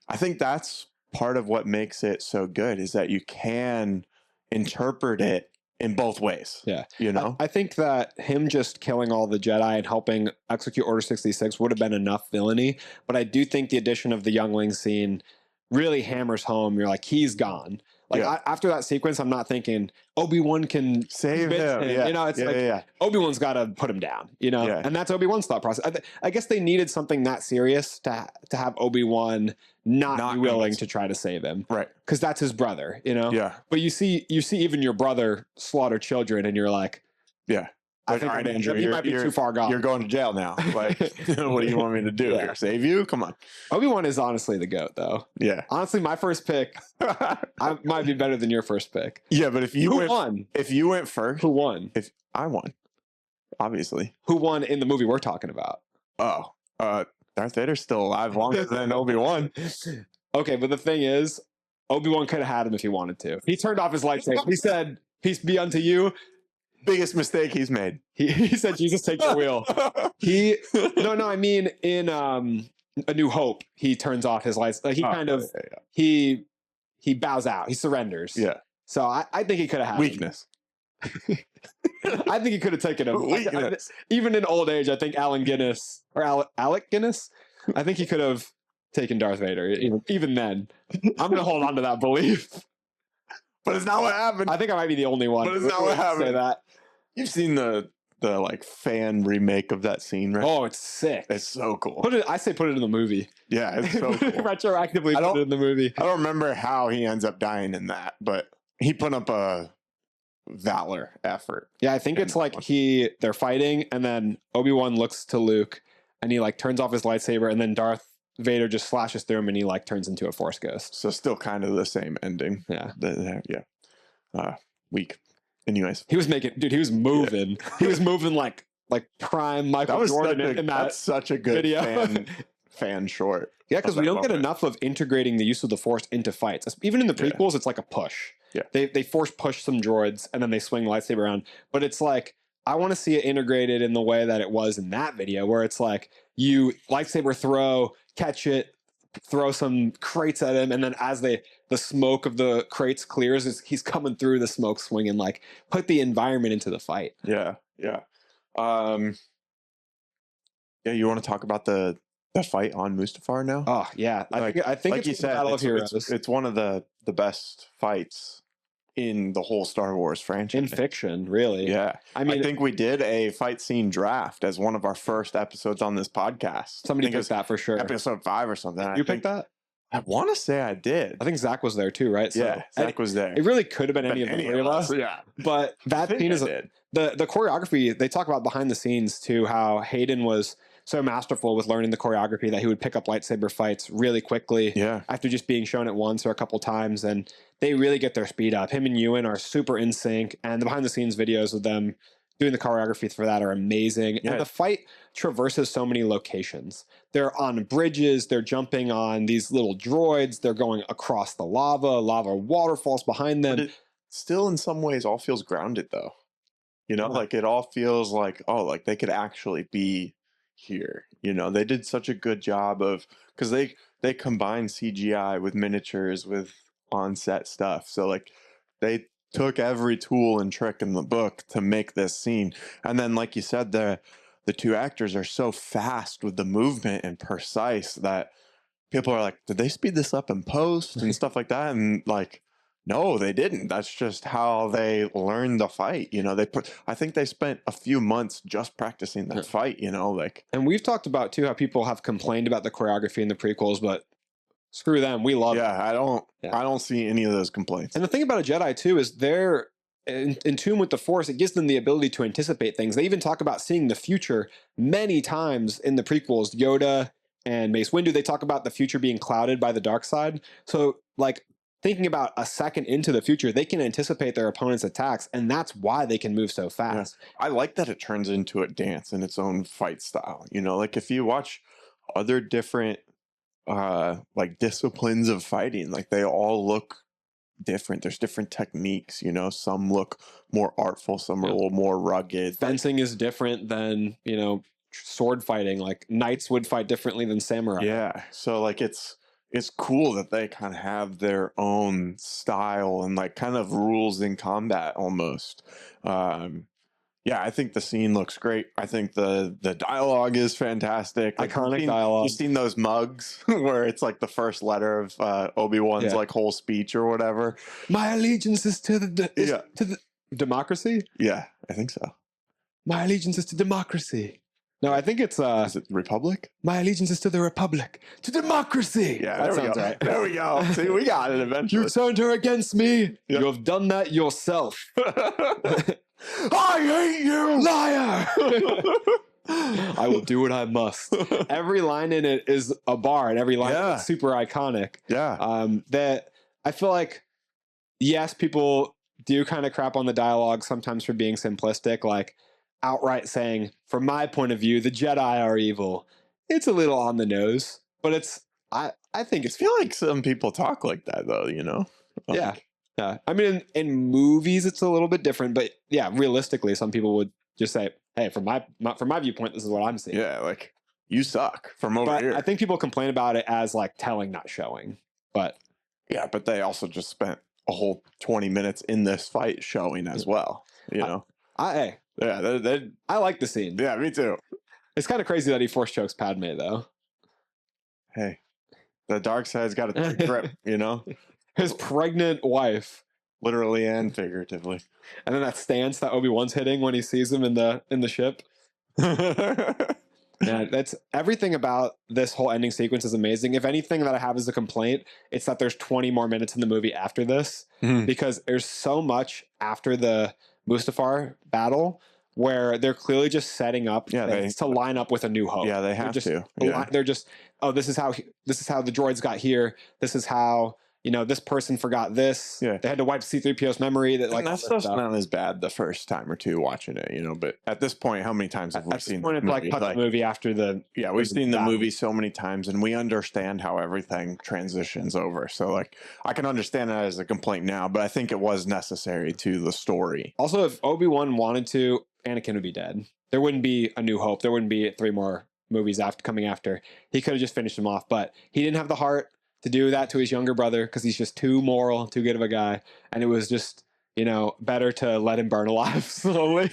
[SPEAKER 2] I think that's part of what makes it so good is that you can interpret it in both ways.
[SPEAKER 1] Yeah.
[SPEAKER 2] You know?
[SPEAKER 1] I think that him just killing all the Jedi and helping execute Order 66 would have been enough villainy. But I do think the addition of the youngling scene really hammers home. You're like, he's gone. Like after that sequence, I'm not thinking Obi-Wan can
[SPEAKER 2] save him. Yeah.
[SPEAKER 1] You know, it's Obi-Wan's got to put him down, you know, and that's Obi-Wan's thought process. I guess they needed something that serious to have Obi-Wan not be willing to try to save him.
[SPEAKER 2] Right.
[SPEAKER 1] Because that's his brother, you know?
[SPEAKER 2] Yeah.
[SPEAKER 1] But you see even your brother slaughter children and you're like,
[SPEAKER 2] yeah.
[SPEAKER 1] I think
[SPEAKER 2] right, Andrew,
[SPEAKER 1] he might be too far gone.
[SPEAKER 2] You're going to jail now. Like, what do you want me to do here? Save you? Come on.
[SPEAKER 1] Obi-Wan is honestly the GOAT, though.
[SPEAKER 2] Yeah.
[SPEAKER 1] Honestly, my first pick I might be better than your first pick.
[SPEAKER 2] Yeah, but if you
[SPEAKER 1] won?
[SPEAKER 2] If you went first,
[SPEAKER 1] who won?
[SPEAKER 2] If I won, obviously.
[SPEAKER 1] Who won in the movie we're talking about?
[SPEAKER 2] Oh, Darth Vader's still alive longer than Obi-Wan.
[SPEAKER 1] Okay, but the thing is, Obi-Wan could have had him if he wanted to. He turned off his lightsaber. He said, "Peace be unto you."
[SPEAKER 2] Biggest mistake he's made.
[SPEAKER 1] He said, "Jesus, take the wheel." I mean, in A New Hope, he turns off his lights. Like he bows out. He surrenders.
[SPEAKER 2] Yeah.
[SPEAKER 1] So I think he could have had
[SPEAKER 2] weakness.
[SPEAKER 1] I think he could have taken him. Even in old age, I think Alec Guinness. I think he could have taken Darth Vader. Even then, I'm going to hold on to that belief.
[SPEAKER 2] But it's not what happened.
[SPEAKER 1] I think I might be the only one.
[SPEAKER 2] But it's not what happened.
[SPEAKER 1] Say that.
[SPEAKER 2] You've seen the like fan remake of that scene, right?
[SPEAKER 1] Oh, it's sick.
[SPEAKER 2] It's so cool.
[SPEAKER 1] Put it in the movie.
[SPEAKER 2] Yeah, it's so cool.
[SPEAKER 1] Retroactively put it in the movie.
[SPEAKER 2] I don't remember how he ends up dying in that, but he put up a valor effort.
[SPEAKER 1] Yeah, I think it's like they're fighting and then Obi-Wan looks to Luke and he like turns off his lightsaber and then Darth Vader just slashes through him and he like turns into a Force ghost.
[SPEAKER 2] So still kind of the same ending.
[SPEAKER 1] Yeah.
[SPEAKER 2] Weak. Anyways.
[SPEAKER 1] He was moving. Yeah. He was moving like prime Michael Jordan in that.
[SPEAKER 2] That's such a good video. fan short.
[SPEAKER 1] Yeah, because we don't get enough of integrating the use of the Force into fights. Even in the prequels, it's like a push.
[SPEAKER 2] Yeah.
[SPEAKER 1] They force push some droids and then they swing the lightsaber around. But it's like, I want to see it integrated in the way that it was in that video, where it's like you lightsaber throw, catch it, throw some crates at him, and then as the smoke of the crates clears, he's coming through the smoke swinging, like put the environment into the fight.
[SPEAKER 2] Yeah. You want to talk about the fight on Mustafar now?
[SPEAKER 1] Oh yeah, I think
[SPEAKER 2] like
[SPEAKER 1] it's the Battle of Heroes.
[SPEAKER 2] It's one of the best fights in the whole Star Wars franchise.
[SPEAKER 1] In fiction, really.
[SPEAKER 2] Yeah. I think we did a fight scene draft as one of our first episodes on this podcast.
[SPEAKER 1] Somebody picked that for sure.
[SPEAKER 2] Episode 5 or something.
[SPEAKER 1] You picked that?
[SPEAKER 2] I want to say I did.
[SPEAKER 1] I think Zach was there too, right?
[SPEAKER 2] Yeah, Zach was there.
[SPEAKER 1] It really could have been any of the three of us.
[SPEAKER 2] Yeah.
[SPEAKER 1] But that scene is the choreography. They talk about behind the scenes too, how Hayden was so masterful with learning the choreography that he would pick up lightsaber fights really quickly after just being shown it once or a couple times, and they really get their speed up. Him and Ewan are super in sync, and the behind the scenes videos of them doing the choreography for that are amazing. Yeah. And the fight traverses so many locations. They're on bridges, they're jumping on these little droids, they're going across the lava waterfalls behind them.
[SPEAKER 2] But it still in some ways all feels grounded though. You know, like it all feels like, like they could actually be here. You know, they did such a good job of, because they combine CGI with miniatures with on-set stuff. So like they took every tool and trick in the book to make this scene. And then like you said, the two actors are so fast with the movement and precise that people are like, did they speed this up in post and stuff like that? And like, no, they didn't. That's just how they learned the fight. You know, I think they spent a few months just practicing that fight, you know, like.
[SPEAKER 1] And we've talked about too how people have complained about the choreography in the prequels, but screw them. We love it.
[SPEAKER 2] I don't see any of those complaints.
[SPEAKER 1] And the thing about a Jedi too is they're in tune with the Force. It gives them the ability to anticipate things. They even talk about seeing the future many times in the prequels. Yoda and Mace Windu, they talk about the future being clouded by the dark side. So like thinking about a second into the future, they can anticipate their opponent's attacks, and that's why they can move so fast.
[SPEAKER 2] I like that it turns into a dance in its own fight style. You know, like if you watch other different like disciplines of fighting, like they all look different. There's different techniques, you know, some look more artful, some are a little more rugged.
[SPEAKER 1] Fencing is different than, you know, sword fighting. Like knights would fight differently than samurai.
[SPEAKER 2] Yeah, so like it's cool that they kind of have their own style and like kind of rules in combat almost. Yeah, I think the scene looks great. I think the dialogue is fantastic. Like,
[SPEAKER 1] Iconic dialogue.
[SPEAKER 2] You've seen those mugs where it's like the first letter of Obi-Wan's like whole speech or whatever.
[SPEAKER 1] My allegiance is to the democracy.
[SPEAKER 2] Yeah, I think so.
[SPEAKER 1] My allegiance is to democracy. No, I think it's
[SPEAKER 2] Is it Republic?
[SPEAKER 1] My allegiance is to the Republic, to democracy.
[SPEAKER 2] Yeah,
[SPEAKER 1] that
[SPEAKER 2] there we
[SPEAKER 1] sounds
[SPEAKER 2] go.
[SPEAKER 1] right.
[SPEAKER 2] There we go. See, we got it eventually.
[SPEAKER 1] You turned her against me. Yep. You have done that yourself.
[SPEAKER 2] I hate you,
[SPEAKER 1] liar. I will do what I must. Every line in it is a bar, and every line is super iconic.
[SPEAKER 2] Yeah.
[SPEAKER 1] That I feel like, yes, people do kind of crap on the dialogue sometimes for being simplistic, like outright saying, from my point of view, the Jedi are evil. It's a little on the nose, but it's I think it's.
[SPEAKER 2] I feel like some people talk like that though, you know. Like,
[SPEAKER 1] yeah. Yeah, I mean, in movies, it's a little bit different, but yeah, realistically, some people would just say, "Hey, from my viewpoint, this is what I'm seeing."
[SPEAKER 2] Yeah, like you suck from over here.
[SPEAKER 1] I think people complain about it as like telling, not showing. But
[SPEAKER 2] yeah, but they also just spent a whole 20 minutes in this fight showing as well. You know,
[SPEAKER 1] I like the scene.
[SPEAKER 2] Yeah, me too.
[SPEAKER 1] It's kind of crazy that he force chokes Padme, though.
[SPEAKER 2] Hey, the dark side's got a grip, you know.
[SPEAKER 1] His pregnant wife,
[SPEAKER 2] literally and figuratively,
[SPEAKER 1] and then that stance that Obi-Wan's hitting when he sees him in the ship. Yeah, that's everything about this whole ending sequence is amazing. If anything that I have as a complaint, it's that there's 20 more minutes in the movie after this, because there's so much after the Mustafar battle where they're clearly just setting up things to line up with A New Hope.
[SPEAKER 2] Yeah, they have to.
[SPEAKER 1] They're just, oh, this is how the droids got here. This is how, you know, this person forgot this. Yeah. They had to wipe C-3PO's memory. That
[SPEAKER 2] stuff's not as bad the first time or two watching it, you know. But at this point, how many times have we seen the movie?
[SPEAKER 1] Like the movie after the...
[SPEAKER 2] Yeah, we've seen the movie so many times, and we understand how everything transitions over. So, like, I can understand that as a complaint now, but I think it was necessary to the story.
[SPEAKER 1] Also, if Obi-Wan wanted to, Anakin would be dead. There wouldn't be A New Hope. There wouldn't be 3 more movies coming after. He could have just finished him off, but he didn't have the heart to do that to his younger brother because he's just too moral, too good of a guy. And it was just, you know, better to let him burn alive slowly.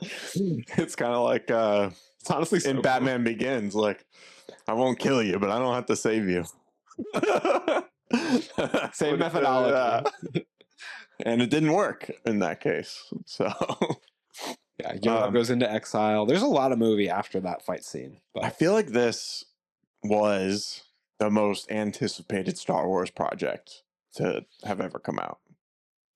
[SPEAKER 2] It's kind of like,
[SPEAKER 1] it's honestly
[SPEAKER 2] in Batman Begins, like, I won't kill you, but I don't have to save you.
[SPEAKER 1] Same methodology.
[SPEAKER 2] And it didn't work in that case. So,
[SPEAKER 1] yeah, Yoda goes into exile. There's a lot of movie after that fight scene. But
[SPEAKER 2] I feel like this was the most anticipated Star Wars project to have ever come out.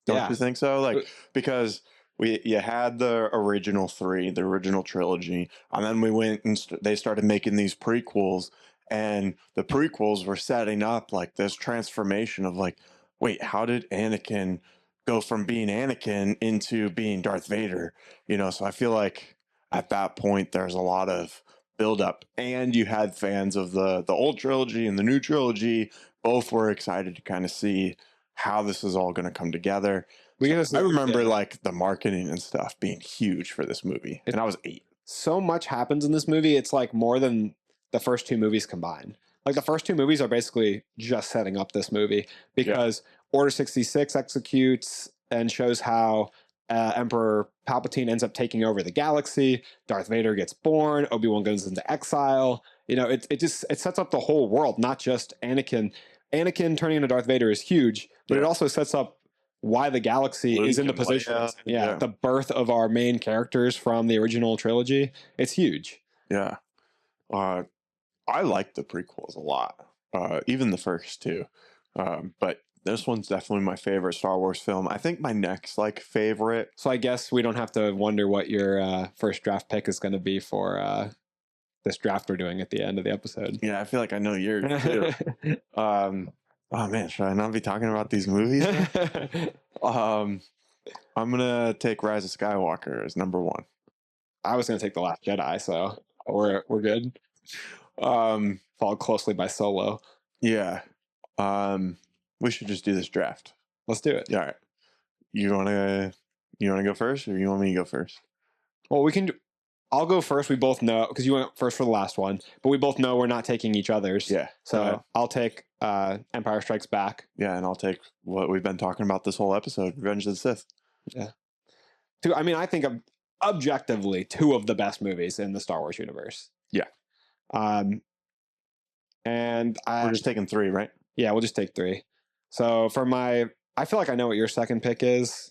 [SPEAKER 2] Don't you think so? Like, because you had the original 3, the original trilogy, and then we went and they started making these prequels, and the prequels were setting up like this transformation of like, wait, how did Anakin go from being Anakin into being Darth Vader? You know, so I feel like at that point there's a lot of build up, and you had fans of the old trilogy and the new trilogy both were excited to kind of see how this is all going to come together. I remember like the marketing and stuff being huge for this movie, and I was 8.
[SPEAKER 1] So much happens in this movie. It's like more than the first 2 movies combined. Like the first 2 movies are basically just setting up this movie because Order 66 executes and shows how Emperor Palpatine ends up taking over the galaxy. Darth Vader gets born. Obi-Wan goes into exile. You know, it sets up the whole world, not just Anakin. Anakin turning into Darth Vader is huge, but it also sets up why the galaxy
[SPEAKER 2] Luke
[SPEAKER 1] is in the
[SPEAKER 2] and
[SPEAKER 1] position.
[SPEAKER 2] Leia, yeah.
[SPEAKER 1] The birth of our main characters from the original trilogy. It's huge.
[SPEAKER 2] Yeah. I like the prequels a lot, even the first two. But this one's definitely my favorite Star Wars film. I think my next like favorite.
[SPEAKER 1] So I guess we don't have to wonder what your first draft pick is going to be for this draft we're doing at the end of the episode.
[SPEAKER 2] Yeah, I feel like I know yours too. Oh man, should I not be talking about these movies? I'm gonna take Rise of Skywalker as number one.
[SPEAKER 1] I was going to take The Last Jedi, so we're good. Followed closely by Solo.
[SPEAKER 2] Yeah. We should just do this draft.
[SPEAKER 1] Let's do it.
[SPEAKER 2] All right. You wanna go first, or you want me to go first?
[SPEAKER 1] Well, we can. I'll go first. We both know because you went first for the last one, but we both know we're not taking each other's.
[SPEAKER 2] Yeah.
[SPEAKER 1] So I'll take Empire Strikes Back.
[SPEAKER 2] Yeah, and I'll take what we've been talking about this whole episode, Revenge of the Sith.
[SPEAKER 1] Yeah. I mean, I think objectively two of the best movies in the Star Wars universe.
[SPEAKER 2] Yeah.
[SPEAKER 1] And
[SPEAKER 2] we're just taking three, right?
[SPEAKER 1] Yeah, we'll just take three. So I feel like I know what your second pick is.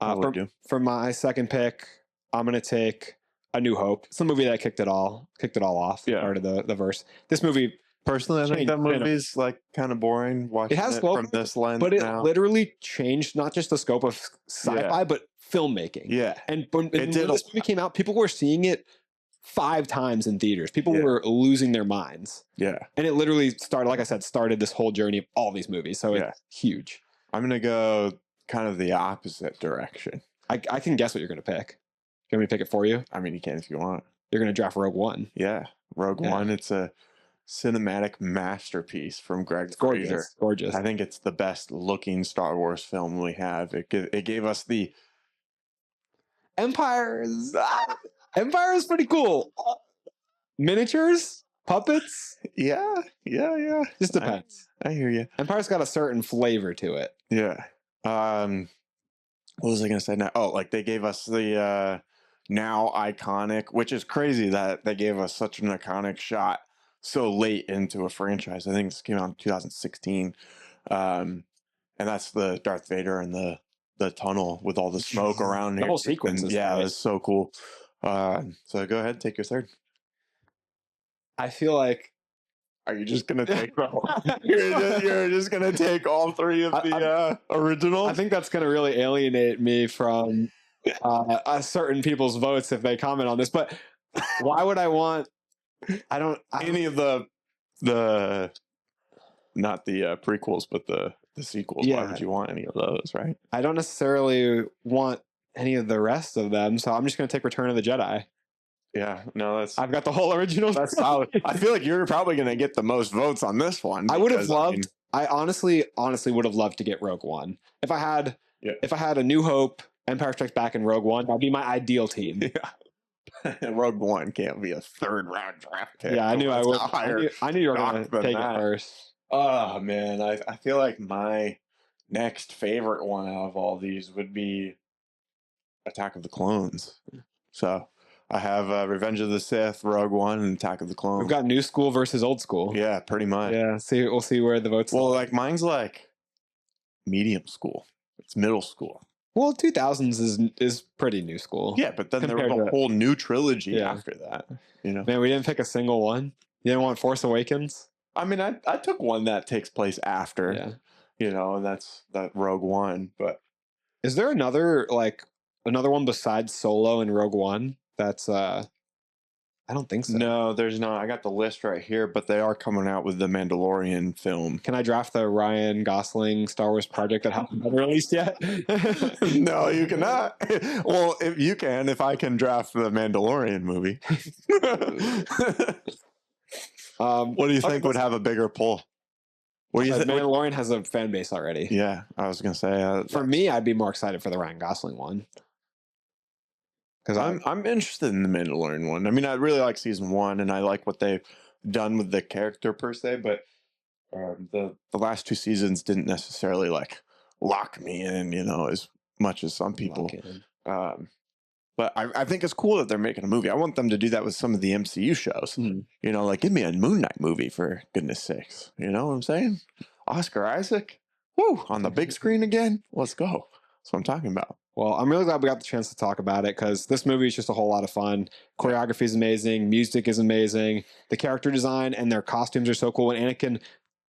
[SPEAKER 1] For my second pick, I'm gonna take A New Hope. It's the movie that kicked it all off.
[SPEAKER 2] Yeah.
[SPEAKER 1] Started the verse. This movie,
[SPEAKER 2] personally, I think that movie's like kind of boring watching it from this lens,
[SPEAKER 1] but it literally changed not just the scope of sci-fi, but filmmaking.
[SPEAKER 2] Yeah,
[SPEAKER 1] and when this movie came out, people were seeing it 5 times in theaters. People were losing their minds.
[SPEAKER 2] Yeah, and
[SPEAKER 1] it literally started, like I said, this whole journey of all these movies. So it's huge.
[SPEAKER 2] I'm gonna go kind of the opposite direction.
[SPEAKER 1] I can guess what you're gonna pick. Do you want me to pick it for you?
[SPEAKER 2] I mean, you can if you want.
[SPEAKER 1] You're going to draft Rogue One.
[SPEAKER 2] Yeah, Rogue One. It's a cinematic masterpiece from Greg Fraser.
[SPEAKER 1] Gorgeous.
[SPEAKER 2] I think it's the best looking Star Wars film we have. It gave us the
[SPEAKER 1] Empire is pretty cool. Miniatures, puppets.
[SPEAKER 2] Yeah.
[SPEAKER 1] Just depends.
[SPEAKER 2] I hear you.
[SPEAKER 1] Empire's got a certain flavor to it.
[SPEAKER 2] Yeah. What was I going to say now? Oh, like they gave us the now iconic, which is crazy that they gave us such an iconic shot so late into a franchise. I think this came out in 2016. And that's the Darth Vader and the tunnel with all the smoke around
[SPEAKER 1] the whole sequence.
[SPEAKER 2] Yeah, it was so cool. So go ahead, take your third.
[SPEAKER 1] I feel like,
[SPEAKER 2] are you just gonna take you're just gonna take all three of the originals?
[SPEAKER 1] I think that's gonna really alienate me from certain people's votes if they comment on this. But why would I want?
[SPEAKER 2] Any of the not the prequels, but the sequels. Yeah. Why would you want any of those? Right?
[SPEAKER 1] I don't necessarily want any of the rest of them, so I'm just gonna take Return of the Jedi.
[SPEAKER 2] Yeah, no,
[SPEAKER 1] I've got the whole original.
[SPEAKER 2] That's solid. I feel like you're probably going to get the most votes on this one.
[SPEAKER 1] I would have loved. I honestly would have loved to get Rogue One. If I had A New Hope, Empire Strikes Back, and Rogue One, that'd be my ideal team.
[SPEAKER 2] Yeah. Rogue One can't be a third round draft pick.
[SPEAKER 1] Yeah, I knew I would. I knew you were going to take it first.
[SPEAKER 2] Oh man, I feel like my next favorite one out of all these would be Attack of the Clones. So. I have Revenge of the Sith, Rogue One, and Attack of the Clones.
[SPEAKER 1] We've got new school versus old school.
[SPEAKER 2] Yeah, pretty much.
[SPEAKER 1] Yeah, we'll see where the votes.
[SPEAKER 2] Well, like mine's like medium school. It's middle school.
[SPEAKER 1] Well, 2000s is pretty new school.
[SPEAKER 2] Yeah, but then there was a whole new trilogy after that. You know,
[SPEAKER 1] man, we didn't pick a single one. You didn't want Force Awakens?
[SPEAKER 2] I mean, I took one that takes place after. Yeah. You know, and that's that Rogue One. But
[SPEAKER 1] is there another one besides Solo and Rogue One? That's I don't think so.
[SPEAKER 2] No, there's not. I got the list right here, but they are coming out with the Mandalorian film.
[SPEAKER 1] Can I draft the Ryan Gosling Star Wars project that hasn't been released yet?
[SPEAKER 2] No, you cannot. Well, if you can, if I can draft the Mandalorian movie. What do you think would have a bigger pull? What do you think?
[SPEAKER 1] Mandalorian has a fan base already.
[SPEAKER 2] Yeah, I was gonna say.
[SPEAKER 1] For me, I'd be more excited for the Ryan Gosling one.
[SPEAKER 2] Because I'm interested in the Mandalorian one. I mean, I really like season 1, and I like what they've done with the character per se. But the last 2 seasons didn't necessarily like lock me in, you know, as much as some people. But I think it's cool that they're making a movie. I want them to do that with some of the MCU shows.
[SPEAKER 1] Mhm.
[SPEAKER 2] You know, like give me a Moon Knight movie for goodness sakes. You know what I'm saying? Oscar Isaac, woo, on the big screen again. Let's go. That's what I'm talking about.
[SPEAKER 1] Well, I'm really glad we got the chance to talk about it because this movie is just a whole lot of fun. Choreography is amazing. Music is amazing. The character design and their costumes are so cool. When Anakin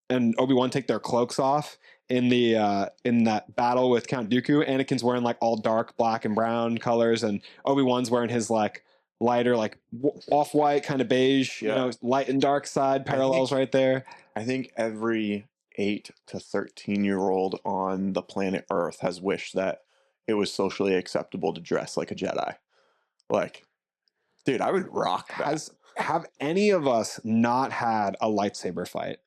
[SPEAKER 1] and Obi-Wan take their cloaks off in that battle with Count Dooku, Anakin's wearing like all dark black and brown colors, and Obi-Wan's wearing his like lighter, like off-white kind of beige, you know, light and dark side parallels right there.
[SPEAKER 2] I think every 8 to 13-year-old on the planet Earth has wished that it was socially acceptable to dress like a Jedi. Like, dude, I would rock that.
[SPEAKER 1] Have any of us not had a lightsaber fight?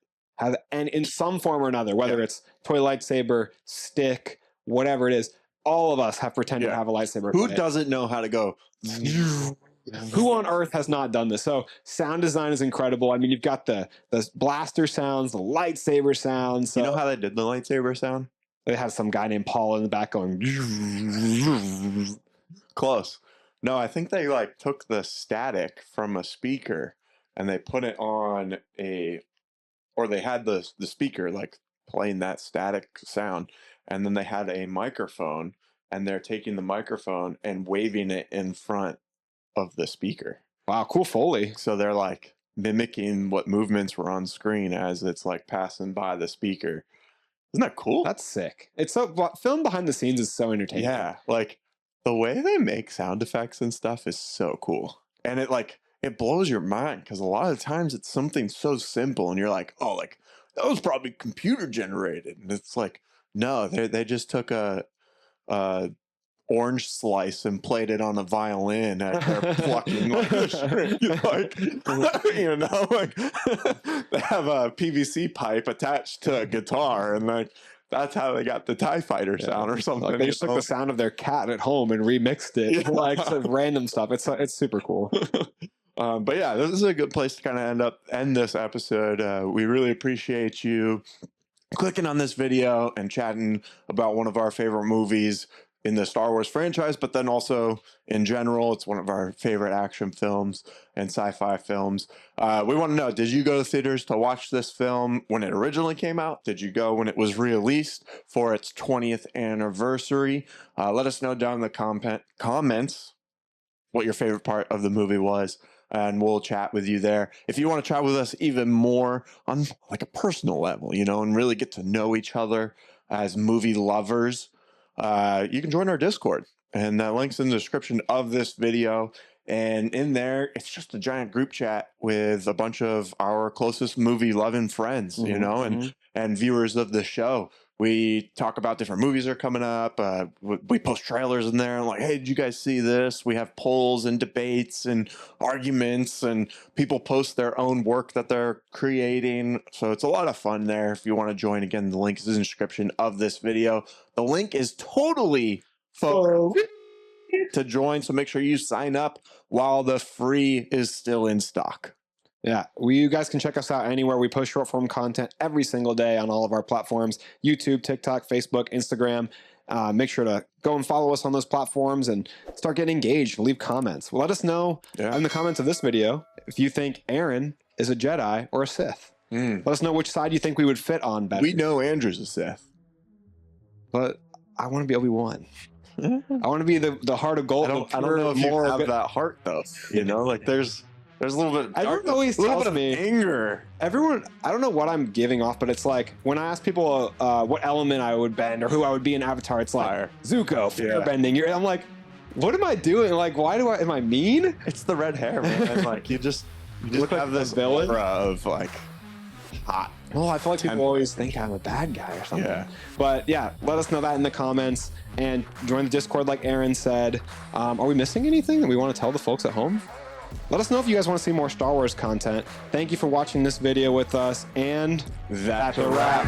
[SPEAKER 1] And in some form or another, whether it's toy lightsaber, stick, whatever it is, all of us have pretended to have a lightsaber
[SPEAKER 2] Who
[SPEAKER 1] fight.
[SPEAKER 2] doesn't know how to go?
[SPEAKER 1] Who on earth has not done this? So sound design is incredible. I mean, you've got the blaster sounds, the lightsaber sounds. So
[SPEAKER 2] you know how they did the lightsaber sound?
[SPEAKER 1] They had some guy named Paul in the back going.
[SPEAKER 2] Close. No, I think they like took the static from a speaker and they put it on or they had the speaker like playing that static sound, and then they had a microphone and they're taking the microphone and waving it in front of the speaker.
[SPEAKER 1] Wow, cool Foley.
[SPEAKER 2] So they're like mimicking what movements were on screen as it's like passing by the speaker. Isn't that cool?
[SPEAKER 1] That's sick. It's so film behind the scenes is so entertaining.
[SPEAKER 2] Yeah, like the way they make sound effects and stuff is so cool, and it blows your mind because a lot of times it's something so simple, and you're like, oh, like that was probably computer generated, and it's like, no, they just took a orange slice and played it on a violin at their plucking like the string. Like, you know, like they have a PVC pipe attached to a guitar, and like that's how they got the TIE Fighter sound or something.
[SPEAKER 1] Like they just took the sound of their cat at home and remixed it, like some random stuff. It's super cool.
[SPEAKER 2] But yeah, this is a good place to kind of end this episode. We really appreciate you clicking on this video and chatting about one of our favorite movies in the Star Wars franchise, but then also in general, it's one of our favorite action films and sci-fi films. We want to know, did you go to theaters to watch this film when it originally came out? Did you go when it was released for its 20th anniversary? Let us know down in the comments what your favorite part of the movie was, and we'll chat with you there. If you want to chat with us even more on like a personal level, you know, and really get to know each other as movie lovers, you can join our Discord, and that link's in the description of this video. And in there, it's just a giant group chat with a bunch of our closest movie loving friends, you know, and viewers of the show. We talk about different movies that are coming up. We post trailers in there. Like, hey, did you guys see this? We have polls and debates and arguments, and people post their own work that they're creating. So it's a lot of fun there. If you want to join, again, the link is in the description of this video. The link is totally free to join, so make sure you sign up while the free is still in stock.
[SPEAKER 1] Yeah, you guys can check us out anywhere. We post short form content every single day on all of our platforms: YouTube, TikTok, Facebook, Instagram. Make sure to go and follow us on those platforms and start getting engaged. Leave comments. Let us know in the comments of this video if you think Aaron is a Jedi or a Sith. Let us know which side you think we would fit on better.
[SPEAKER 2] We know Andrew's a Sith,
[SPEAKER 1] but I want to be Obi-Wan. I want to be the heart of gold.
[SPEAKER 2] I don't know if you have that heart though. You know, like there's a little bit of
[SPEAKER 1] everyone always tells me
[SPEAKER 2] anger.
[SPEAKER 1] Everyone, I don't know what I'm giving off, but it's like when I ask people what element I would bend or who I would be in Avatar, it's like Zuko, fire bending. I'm like, what am I doing? Like, am I mean?
[SPEAKER 2] It's the red hair, man. Like you just have like this aura of like hot.
[SPEAKER 1] Well, I feel like people always think I'm a bad guy or something. Yeah. But yeah, let us know that in the comments and join the Discord like Aaron said. Are we missing anything that we want to tell the folks at home? Let us know if you guys want to see more Star Wars content. Thank you for watching this video with us, and that's a wrap.